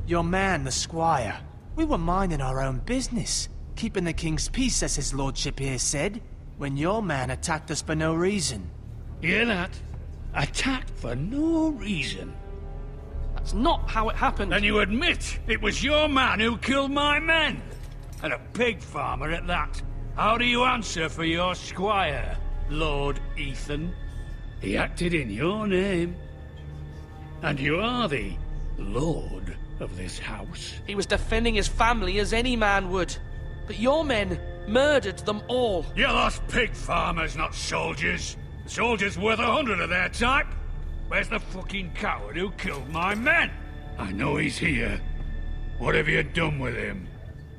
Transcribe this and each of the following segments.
Your man, the squire. We were minding our own business, keeping the king's peace, as his lordship here said, when your man attacked us for no reason. Hear that? Attacked for no reason. That's not how it happened. Then you admit it was your man who killed my men? And a pig farmer at that. How do you answer for your squire, Lord Ethan? He acted in your name. And you are the lord of this house. He was defending his family as any man would. But your men murdered them all. You lost pig farmers, not soldiers. The soldiers worth 100 of their type. Where's the fucking coward who killed my men? I know he's here. What have you done with him?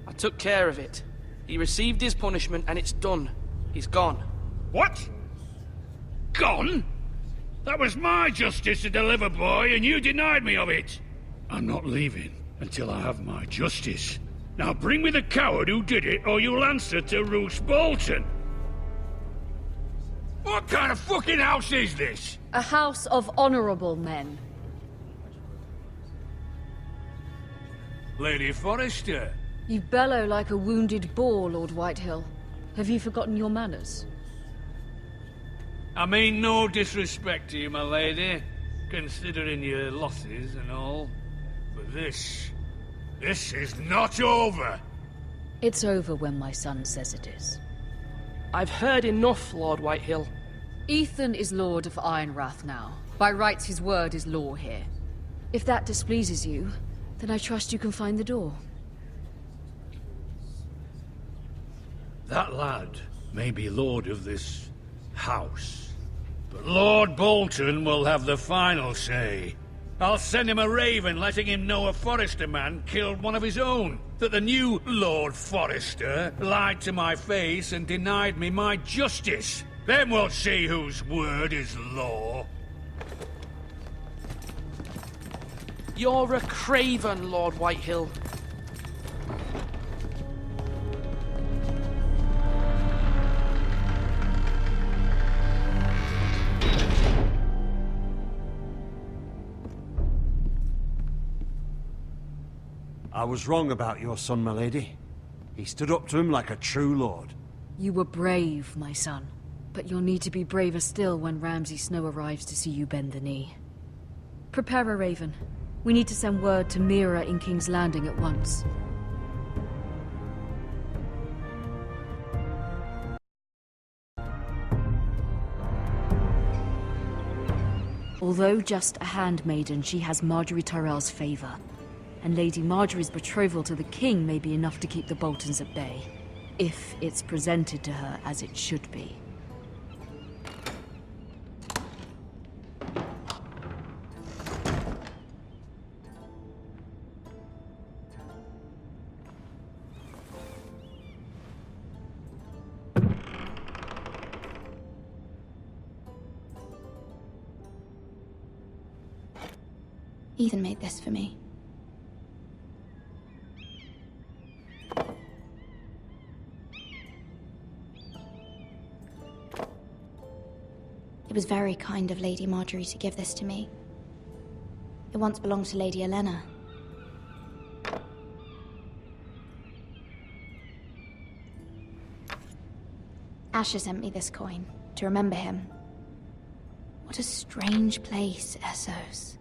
I took care of it. He received his punishment and it's done. He's gone. What? Gone? That was my justice to deliver, boy, and you denied me of it. I'm not leaving until I have my justice. Now bring me the coward who did it, or you'll answer to Roose Bolton. What kind of fucking house is this? A house of honorable men. Lady Forrester. You bellow like a wounded boar, Lord Whitehill. Have you forgotten your manners? I mean no disrespect to you, my lady, considering your losses and all. But this is not over. It's over when my son says it is. I've heard enough, Lord Whitehill. Ethan is Lord of Ironrath now. By rights, his word is law here. If that displeases you, then I trust you can find the door. That lad may be lord of this house, but Lord Bolton will have the final say. I'll send him a raven letting him know a Forrester man killed one of his own. That the new Lord Forrester lied to my face and denied me my justice. Then we'll see whose word is law. You're a craven, Lord Whitehill. I was wrong about your son, my lady. He stood up to him like a true lord. You were brave, my son. But you'll need to be braver still when Ramsay Snow arrives to see you bend the knee. Prepare a raven. We need to send word to Mira in King's Landing at once. Although just a handmaiden, she has Marjorie Tyrell's favor. And Lady Marjorie's betrothal to the king may be enough to keep the Boltons at bay. If it's presented to her as it should be. Ethan made this for me. It was very kind of Lady Marjorie to give this to me. It once belonged to Lady Olenna. Asher sent me this coin to remember him. What a strange place, Essos.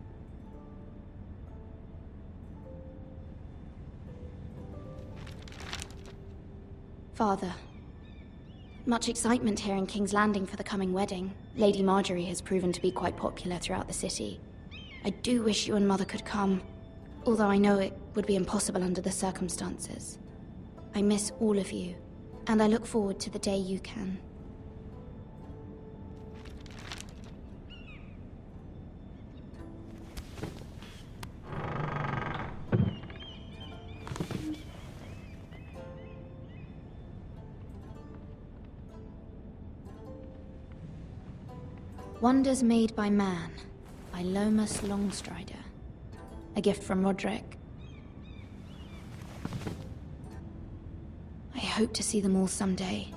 Father, much excitement here in King's Landing for the coming wedding. Lady Marjorie has proven to be quite popular throughout the city. I do wish you and Mother could come, although I know it would be impossible under the circumstances. I miss all of you, and I look forward to the day you can. Wonders Made by Man, by Lomas Longstrider. A gift from Roderick. I hope to see them all someday.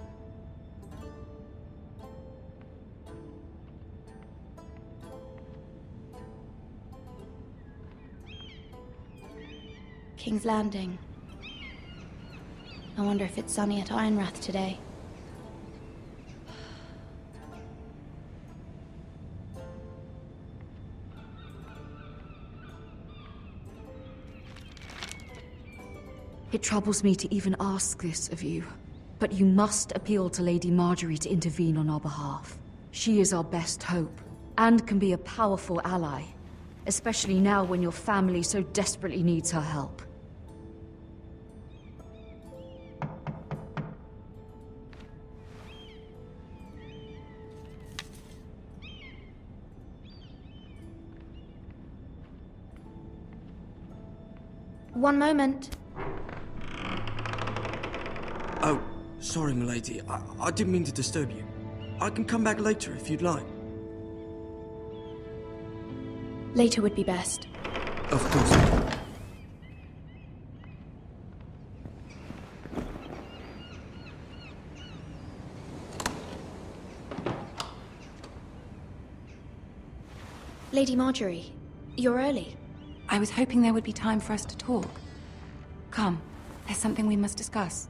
King's Landing. I wonder if it's sunny at Ironrath today. It troubles me to even ask this of you, but you must appeal to Lady Margaery to intervene on our behalf. She is our best hope, and can be a powerful ally, especially now when your family so desperately needs her help. One moment. Oh, sorry, milady. I didn't mean to disturb you. I can come back later if you'd like. Later would be best. Of course. Lady Margaery, you're early. I was hoping there would be time for us to talk. Come, there's something we must discuss.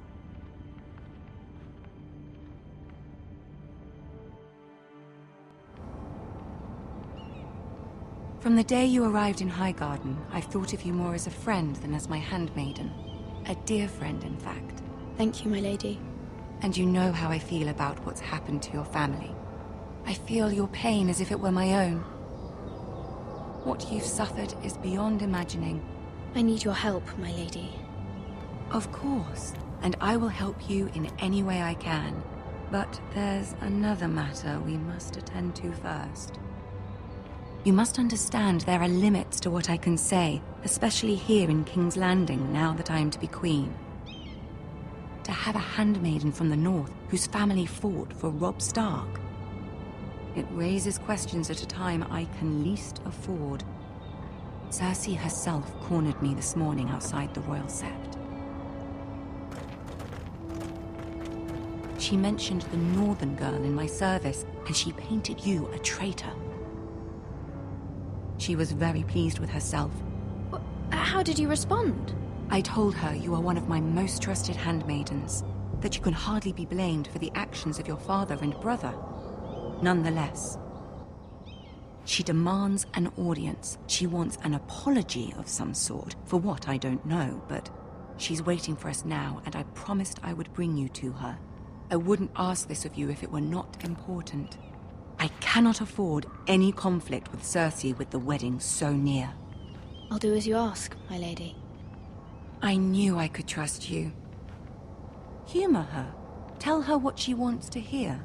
From the day you arrived in Highgarden, I've thought of you more as a friend than as my handmaiden. A dear friend, in fact. Thank you, my lady. And you know how I feel about what's happened to your family. I feel your pain as if it were my own. What you've suffered is beyond imagining. I need your help, my lady. Of course, and I will help you in any way I can. But there's another matter we must attend to first. You must understand there are limits to what I can say, especially here in King's Landing, now that I am to be queen. To have a handmaiden from the north whose family fought for Robb Stark. It raises questions at a time I can least afford. Cersei herself cornered me this morning outside the Royal Sept. She mentioned the northern girl in my service, and she painted you a traitor. She was very pleased with herself. How did you respond? I told her you are one of my most trusted handmaidens, that you can hardly be blamed for the actions of your father and brother. Nonetheless, she demands an audience. She wants an apology of some sort, for what I don't know, but she's waiting for us now, and I promised I would bring you to her. I wouldn't ask this of you if it were not important. I cannot afford any conflict with Cersei with the wedding so near. I'll do as you ask, my lady. I knew I could trust you. Humor her. Tell her what she wants to hear.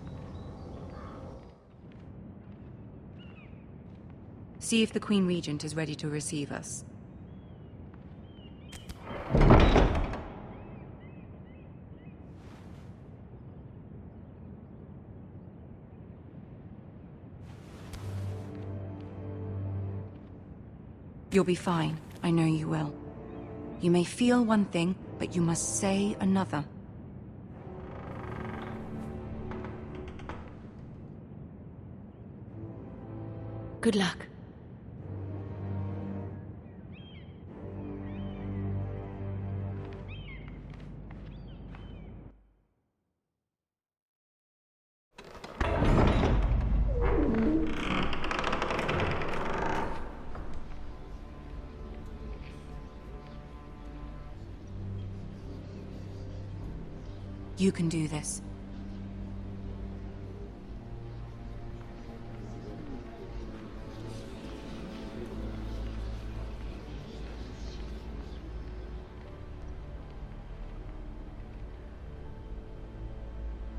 See if the Queen Regent is ready to receive us. You'll be fine. I know you will. You may feel one thing, but you must say another. Good luck. You can do this.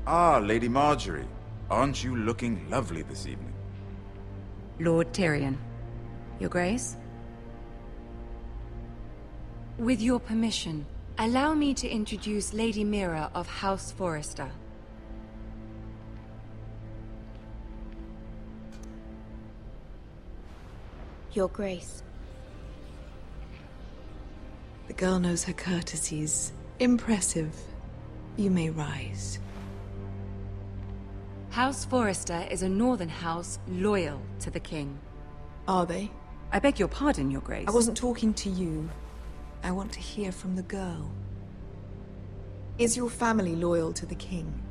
Ah, Lady Margaery. Aren't you looking lovely this evening? Lord Tyrion. Your Grace? With your permission, allow me to introduce Lady Mira of House Forrester. Your Grace. The girl knows her courtesies. Impressive. You may rise. House Forrester is a northern house loyal to the king. Are they? I beg your pardon, Your Grace. I wasn't talking to you. I want to hear from the girl. Is your family loyal to the king?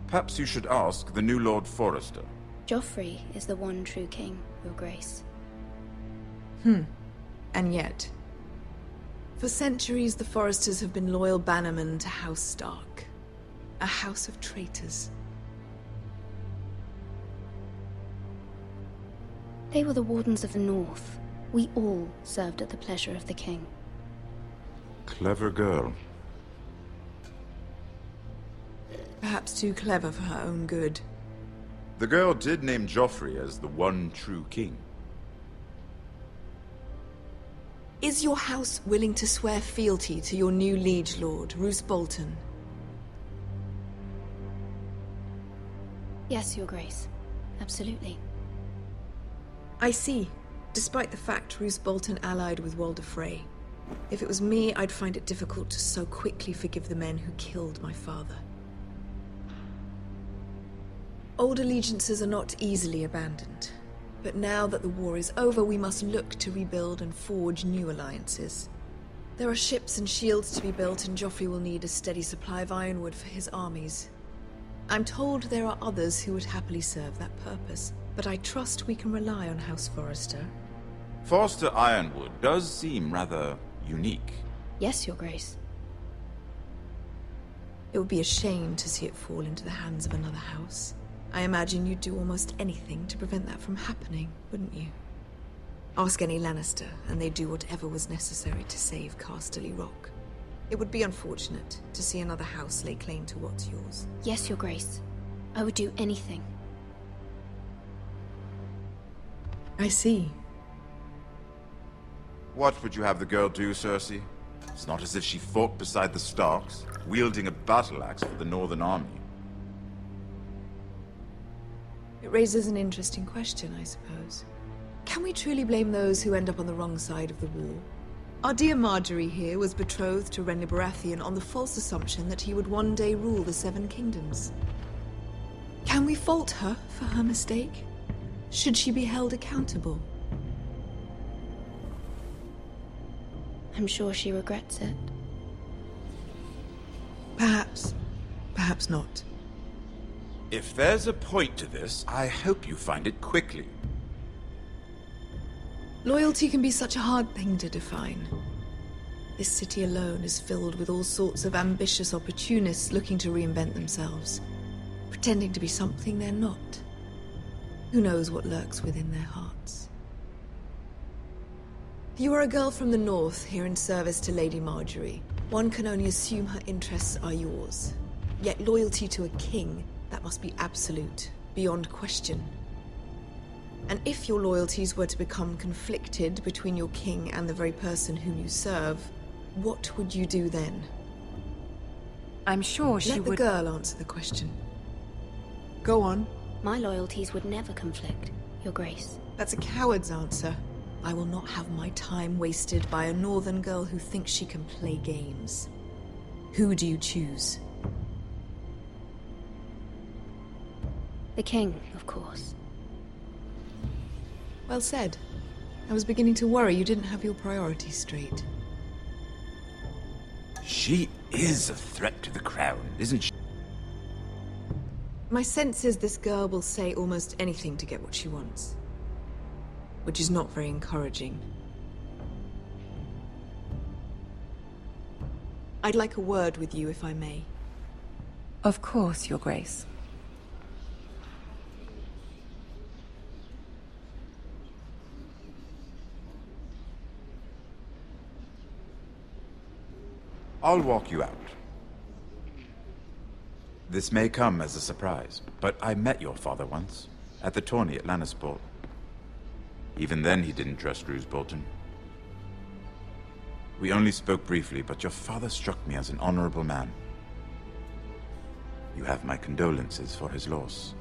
Perhaps you should ask the new Lord Forrester. Joffrey is the one true king, Your Grace. And yet, for centuries the Forresters have been loyal bannermen to House Stark. A house of traitors. They were the Wardens of the North. We all served at the pleasure of the king. Clever girl. Perhaps too clever for her own good. The girl did name Joffrey as the one true king. Is your house willing to swear fealty to your new liege lord, Roose Bolton? Yes, Your Grace. Absolutely. I see. Despite the fact Roose Bolton allied with Walder Frey. If it was me, I'd find it difficult to so quickly forgive the men who killed my father. Old allegiances are not easily abandoned. But now that the war is over, we must look to rebuild and forge new alliances. There are ships and shields to be built, and Joffrey will need a steady supply of ironwood for his armies. I'm told there are others who would happily serve that purpose, but I trust we can rely on House Forrester. Forrester Ironwood does seem rather unique. Yes, Your Grace. It would be a shame to see it fall into the hands of another house. I imagine you'd do almost anything to prevent that from happening, wouldn't you? Ask any Lannister, and they'd do whatever was necessary to save Casterly Rock. It would be unfortunate to see another house lay claim to what's yours. Yes, Your Grace. I would do anything. I see. What would you have the girl do, Cersei? It's not as if she fought beside the Starks, wielding a battle axe for the Northern Army. It raises an interesting question, I suppose. Can we truly blame those who end up on the wrong side of the war? Our dear Marjorie here was betrothed to Renly Baratheon on the false assumption that he would one day rule the Seven Kingdoms. Can we fault her for her mistake? Should she be held accountable? I'm sure she regrets it. Perhaps. Perhaps not. If there's a point to this, I hope you find it quickly. Loyalty can be such a hard thing to define. This city alone is filled with all sorts of ambitious opportunists looking to reinvent themselves, pretending to be something they're not. Who knows what lurks within their hearts? You are a girl from the north here in service to Lady Marjorie. One can only assume her interests are yours. Yet loyalty to a king, that must be absolute, beyond question. And if your loyalties were to become conflicted between your king and the very person whom you serve, what would you do then? I'm sure she would... Let the girl answer the question. Go on. My loyalties would never conflict, Your Grace. That's a coward's answer. I will not have my time wasted by a northern girl who thinks she can play games. Who do you choose? The king, of course. Well said. I was beginning to worry you didn't have your priorities straight. She is a threat to the crown, isn't she? My sense is this girl will say almost anything to get what she wants. Which is not very encouraging. I'd like a word with you, if I may. Of course, Your Grace. I'll walk you out. This may come as a surprise, but I met your father once, at the tourney at Lannisport. Even then he didn't trust Roose Bolton. We only spoke briefly, but your father struck me as an honorable man. You have my condolences for his loss.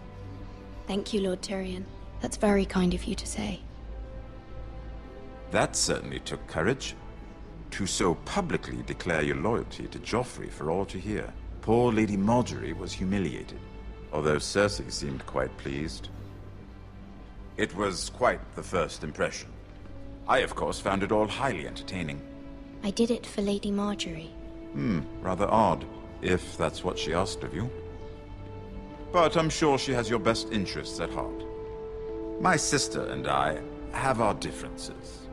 Thank you, Lord Tyrion. That's very kind of you to say. That certainly took courage. To so publicly declare your loyalty to Joffrey for all to hear. Poor Lady Marjorie was humiliated, although Cersei seemed quite pleased. It was quite the first impression. I, of course, found it all highly entertaining. I did it for Lady Marjorie. Rather odd, if that's what she asked of you. But I'm sure she has your best interests at heart. My sister and I have our differences.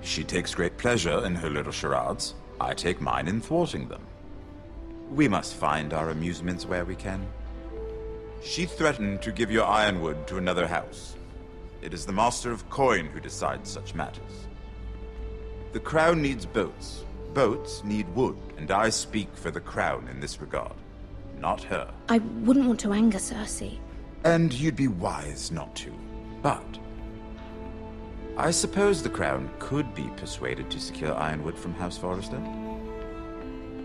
She takes great pleasure in her little charades. I take mine in thwarting them. We must find our amusements where we can. She threatened to give your ironwood to another house. It is the Master of Coin who decides such matters. The Crown needs boats. Boats need wood, and I speak for the Crown in this regard, not her. I wouldn't want to anger Cersei. And you'd be wise not to. But I suppose the Crown could be persuaded to secure ironwood from House Forrester.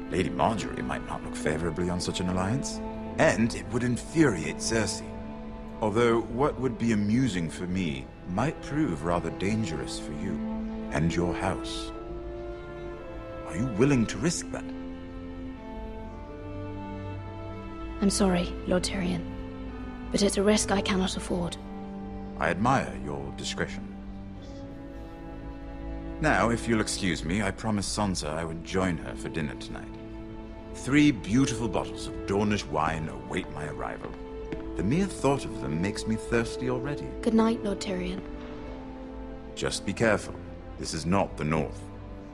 Lady Marjorie might not look favorably on such an alliance, and it would infuriate Cersei. Although what would be amusing for me might prove rather dangerous for you and your house. Are you willing to risk that? I'm sorry, Lord Tyrion, but it's a risk I cannot afford. I admire your discretion. Now, if you'll excuse me, I promised Sansa I would join her for dinner tonight. 3 beautiful bottles of Dornish wine await my arrival. The mere thought of them makes me thirsty already. Good night, Lord Tyrion. Just be careful. This is not the North.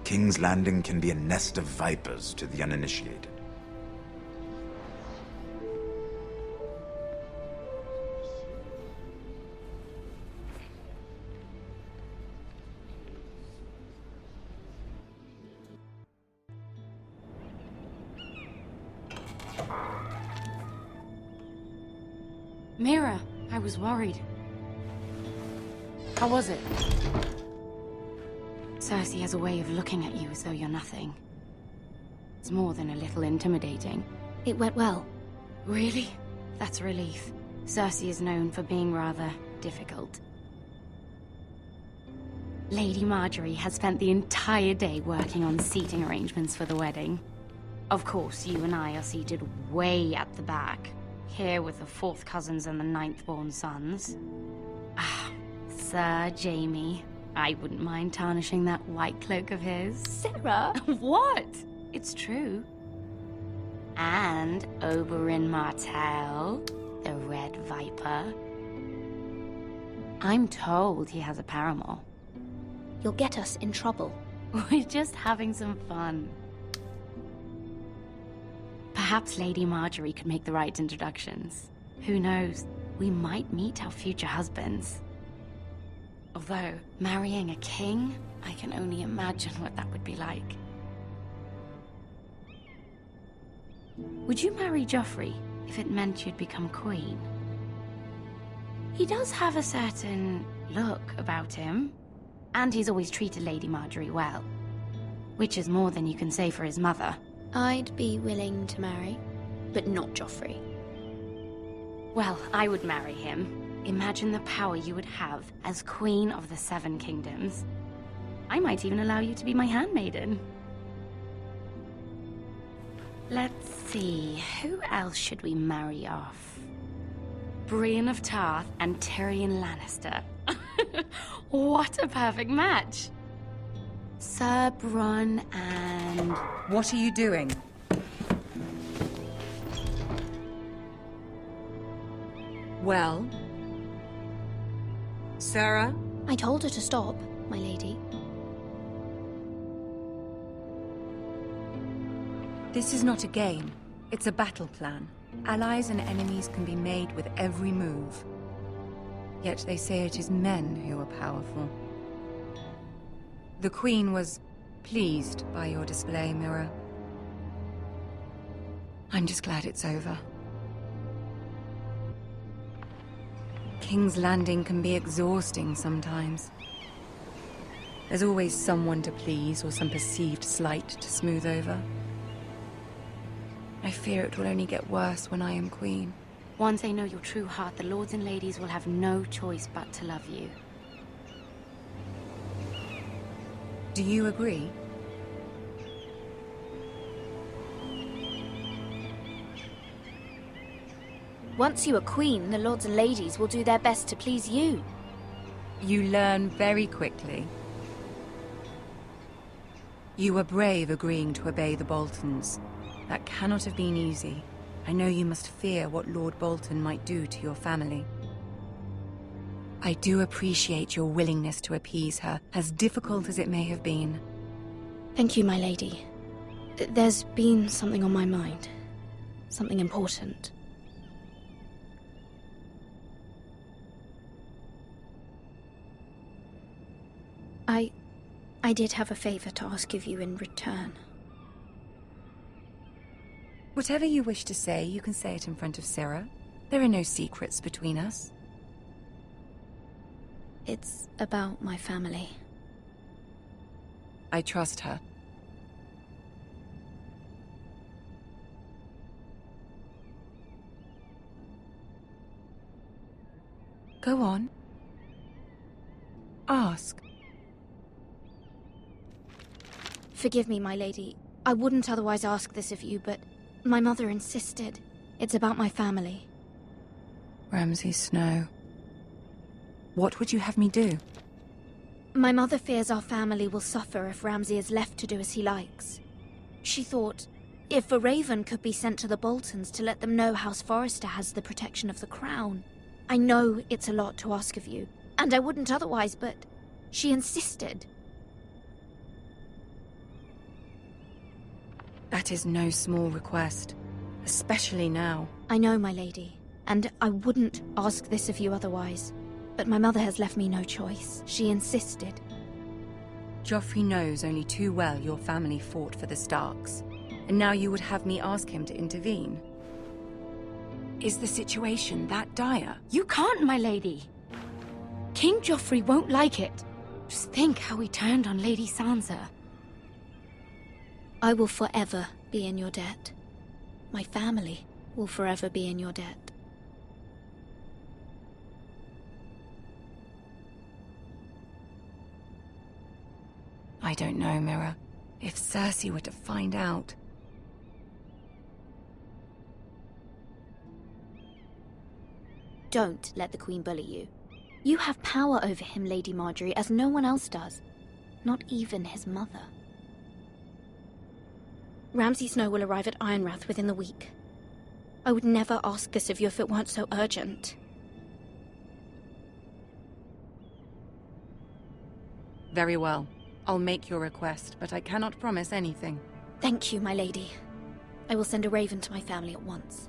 King's Landing can be a nest of vipers to the uninitiated. Mira, I was worried. How was it? Cersei has a way of looking at you as though you're nothing. It's more than a little intimidating. It went well. Really? That's a relief. Cersei is known for being rather difficult. Lady Marjorie has spent the entire day working on seating arrangements for the wedding. Of course, you and I are seated way at the back. Here with the 4th cousins and the 9th-born sons. Ah, Sir Jaime. I wouldn't mind tarnishing that white cloak of his. Sarah! What? It's true. And Oberyn Martell, the Red Viper. I'm told he has a paramour. You'll get us in trouble. We're just having some fun. Perhaps Lady Marjorie could make the right introductions. Who knows? We might meet our future husbands. Although, marrying a king, I can only imagine what that would be like. Would you marry Joffrey if it meant you'd become queen? He does have a certain look about him, and he's always treated Lady Marjorie well. Which is more than you can say for his mother. I'd be willing to marry, but not Joffrey. Well, I would marry him. Imagine the power you would have as Queen of the 7 Kingdoms. I might even allow you to be my handmaiden. Let's see, who else should we marry off? Brienne of Tarth and Tyrion Lannister. What a perfect match! Sir Bronn and... What are you doing? Well? Sarah? I told her to stop, my lady. This is not a game. It's a battle plan. Allies and enemies can be made with every move. Yet they say it is men who are powerful. The Queen was pleased by your display, Mira. I'm just glad it's over. King's Landing can be exhausting sometimes. There's always someone to please or some perceived slight to smooth over. I fear it will only get worse when I am queen. Once they know your true heart, the lords and ladies will have no choice but to love you. Do you agree? Once you are queen, the lords and ladies will do their best to please you. You learn very quickly. You were brave agreeing to obey the Boltons. That cannot have been easy. I know you must fear what Lord Bolton might do to your family. I do appreciate your willingness to appease her, as difficult as it may have been. Thank you, my lady. There's been something on my mind. Something important. I did have a favor to ask of you in return. Whatever you wish to say, you can say it in front of Sarah. There are no secrets between us. It's about my family. I trust her. Go on. Ask. Forgive me, my lady. I wouldn't otherwise ask this of you, but my mother insisted. It's about my family. Ramsay Snow. What would you have me do? My mother fears our family will suffer if Ramsay is left to do as he likes. She thought, if a raven could be sent to the Boltons to let them know House Forrester has the protection of the crown. I know it's a lot to ask of you, and I wouldn't otherwise, but she insisted. That is no small request, especially now. I know, my lady, and I wouldn't ask this of you otherwise. But my mother has left me no choice. She insisted. Joffrey knows only too well your family fought for the Starks, and now you would have me ask him to intervene. Is the situation that dire? You can't, my lady. King Joffrey won't like it. Just think how he turned on Lady Sansa. I will forever be in your debt. My family will forever be in your debt. I don't know, Mira. If Cersei were to find out... Don't let the Queen bully you. You have power over him, Lady Margaery, as no one else does. Not even his mother. Ramsay Snow will arrive at Ironrath within the week. I would never ask this of you if it weren't so urgent. Very well. I'll make your request, but I cannot promise anything. Thank you, my lady. I will send a raven to my family at once.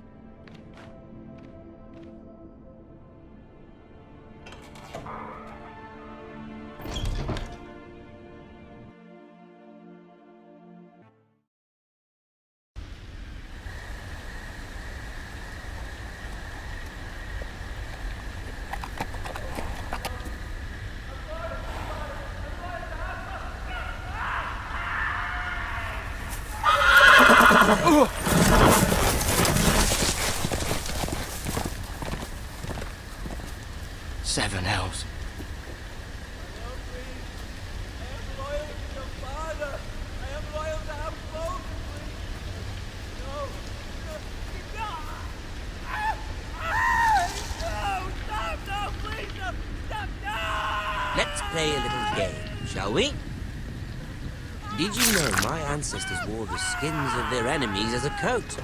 Seven hells. Let's play a little game, shall we? Did you know my ancestors wore the skins of their enemies as a coat?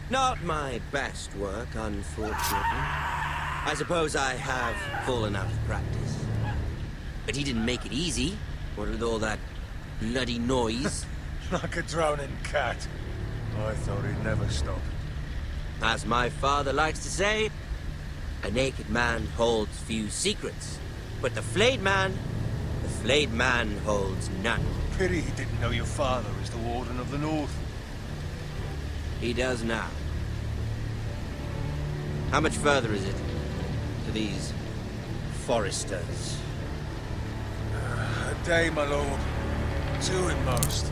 Not my best work, unfortunately. I suppose I have fallen out of practice. But he didn't make it easy, what with all that bloody noise. Like a drowning cat. I thought he'd never stop. As my father likes to say, a naked man holds few secrets. But the flayed man holds none. Pity he didn't know your father is the Warden of the North. He does now. How much further is it to these Forresters? A day, my lord. 2 at most.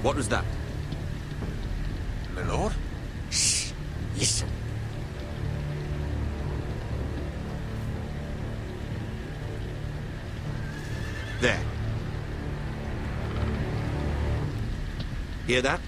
What was that? My lord? Shh! Listen. There. Hear that?